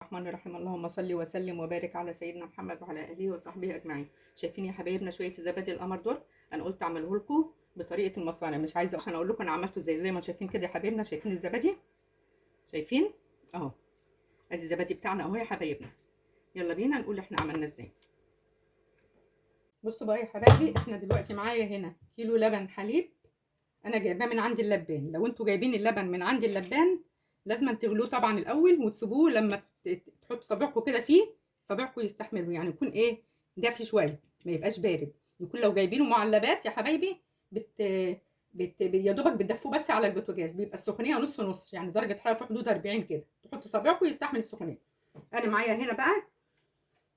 الرحمن الرحيم. اللهم صل وسلم وبارك على سيدنا محمد وعلى اله وصحبه اجمعين. شايفين يا حبايبنا شويه الزبادي القمر دول؟ انا قلت اعمله لكم بطريقه المصانع، مش عايزه عشان اقول لكم انا عملته ازاي. زي ما شايفين كده يا حبايبنا، شايفين الزبادي؟ شايفين اهو. ادي الزبادي بتاعنا اهو يا حبايبنا. يلا بينا نقول احنا عملنا ازاي. بصوا بقى يا حبايبي، احنا دلوقتي معايا هنا كيلو لبن حليب. انا جايباه من عند اللبان. لو انتوا جايبين اللبن من عند اللبان لازم تغلوه طبعا الاول وتسيبوه لما تحطوا صابعكم كده فيه، صابعكم يستحملوا، يعني يكون ايه، دافي شويه، ما يبقاش بارد. يكون لو جايبينه معلبات يا حبايبي بت يا دوبك بتدفوه بس على البوتاجاز، بيبقى السخونيه نص نص، يعني درجه حراره في حدود 40 كده، تحطوا صابعكم يستحمل السخونيه. انا معايا هنا بقى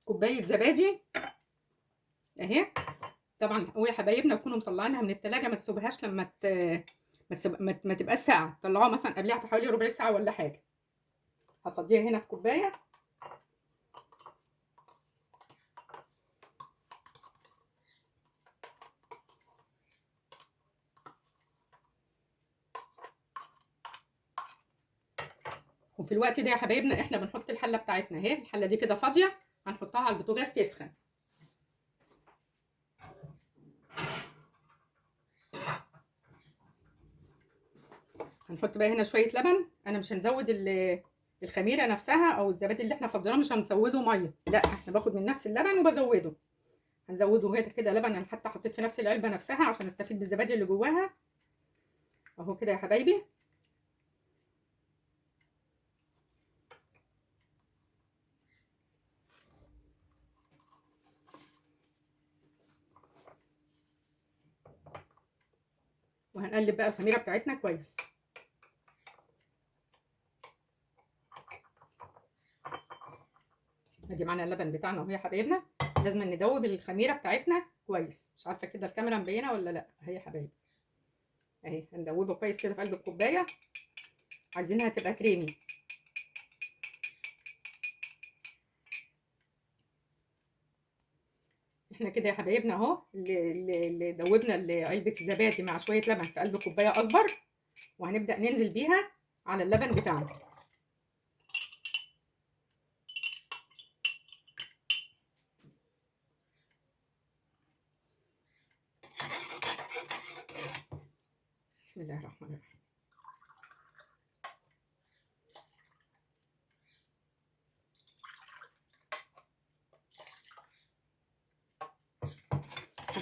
كوبايه زبادي اهي. طبعا اول يا حبايبنا تكونوا مطلعينها من التلاجة، ما تسيبوهاش لما ما تبقاش ساقعه، طلعوها مثلا قبلها بحوالي ربع ساعه ولا حاجه. هفضيها هنا في كوبايه. وفي الوقت ده يا حبايبنا احنا بنحط الحله بتاعتنا اهي. الحله دي كده فاضيه، هنحطها على البوتاجاز تسخن. هنحط بقى هنا شويه لبن. انا مش هنزود الخميره نفسها او الزبادي اللي احنا فضيناه، مش هنزوده ميه، لا احنا باخد من نفس اللبن وبزوده. هنزوده هنا كده لبن. انا حتى حطيت في نفس العلبه نفسها عشان استفيد بالزبادي اللي جواها اهو كده يا حبايبي. وهنقلب بقى الخميره بتاعتنا كويس. ادي معانا اللبن بتاعنا اهو يا حبايبنا. لازم ندوب الخميره بتاعتنا كويس. مش عارفه كده الكاميرا مبينه ولا لا اهي يا حبايبي. اهي هندوبه كويس كده في قلب الكوبايه. عايزينها تبقى كريمي. احنا كده يا حبايبنا اهو اللي دوبنا علبه الزبادي مع شويه لبن في قلب كوبايه اكبر، وهنبدا ننزل بيها على اللبن بتاعنا. بسم الله الرحمن الرحيم.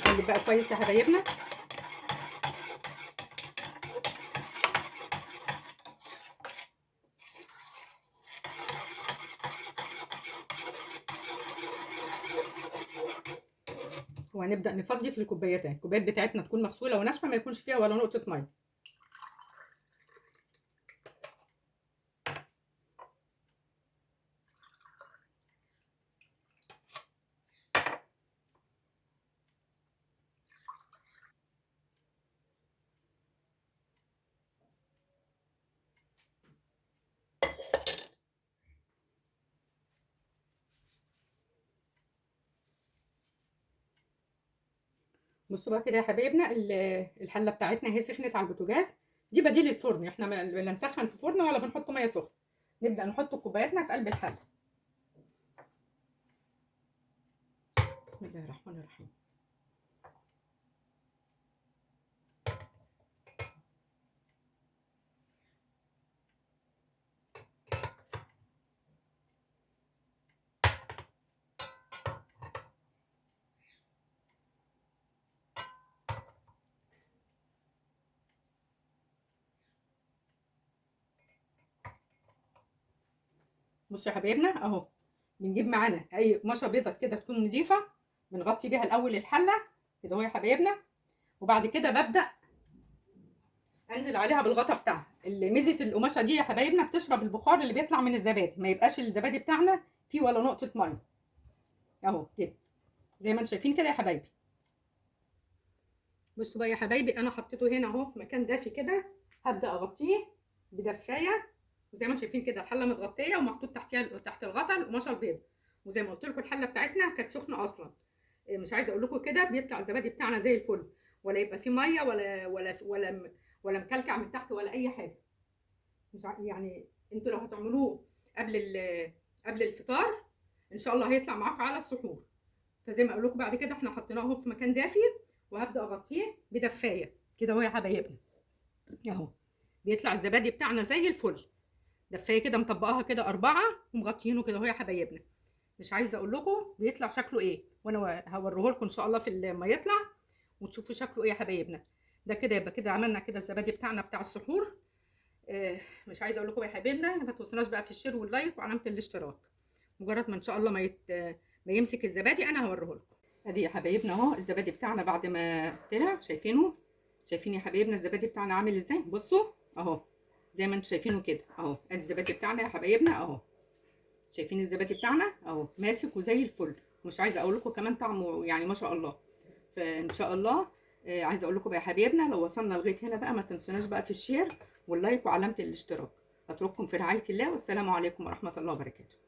هنقلب بقى كويس يا حبايبنا. وهنبدا نفضي في الكوبايات. الكوبايات بتاعتنا تكون مغسوله وناشفه، ما يكونش فيها ولا نقطه ميه. بصوا بقى كده يا حبايبنا، الحله بتاعتنا هي سخنت على البوتاجاز. دي بديل الفرن، احنا لا نسخن في فرن ولا بنحط ميه سخنه. نبدا نحط كوباياتنا في قلب الحله. بسم الله الرحمن الرحيم. بصوا يا حبايبنا اهو، بنجيب معانا اي قماشه بيضه كده تكون نضيفه، بنغطي بيها الاول الحله كده اهو يا حبايبنا. وبعد كده ببدا انزل عليها بالغطا بتاعها. ميزه القماشه دي يا حبايبنا بتشرب البخار اللي بيطلع من الزبادي، ما يبقاش الزبادي بتاعنا فيه ولا نقطه ميه اهو كده، زي ما انتم شايفين كده يا حبايبي. بصوا بقى يا حبايبي، انا حطيته هنا اهو في مكان دافي كده. هبدا اغطيه بدفايه. وزي ما انتم شايفين كده الحله متغطيه ومحطوط تحتيها تحت الغطا القماشه البيضاء. وزي ما قلت لكم الحله بتاعتنا كانت سخنه اصلا. مش عايزه اقول لكم كده بيطلع الزبادي بتاعنا زي الفل، ولا يبقى فيه ميه ولا مكلكع من تحت ولا اي حاجه. مش يعني انتوا لو هتعملوه قبل قبل الفطار ان شاء الله هيطلع معاكم على السحور. فزي ما اقول لكم بعد كده احنا حطيناه اهو في مكان دافي، وهبدا اغطيه بدفايه كده اهو يا حبايبنا. اهو بيطلع الزبادي بتاعنا زي الفل. دفايه كده مطبقاها كده 4 ومغطيينه كده اهو يا حبايبنا. مش عايزه اقول لكم بيطلع شكله ايه، وانا هوريه لكم ان شاء الله في لما يطلع وتشوفوا شكله ايه يا حبايبنا. ده كده يبقى كده عملنا كده الزبادي بتاعنا بتاع السحور. مش عايزه اقول لكم يا حبايبنا ما توصلناش بقى في الشير واللايك وعلامه الاشتراك. مجرد ما ان شاء الله ما يمسك الزبادي انا هوريه لكم. ادي يا حبايبنا اهو الزبادي بتاعنا بعد ما طلع، شايفينه؟ شايفين يا حبايبنا الزبادي بتاعنا عامل ازاي؟ بصوا اهو زي ما انتم شايفينه كده اهو. ادي الزبادي بتاعنا يا حبايبنا اهو. شايفين الزبادي بتاعنا اهو ماسك وزي الفل. مش عايزه اقول لكم كمان طعمه يعني ما شاء الله. فان شاء الله عايزه اقول لكم يا حبايبنا لو وصلنا لغايه هنا بقى ما تنسوناش بقى في الشير واللايك وعلامه الاشتراك. اترككم في رعايه الله، والسلام عليكم ورحمه الله وبركاته.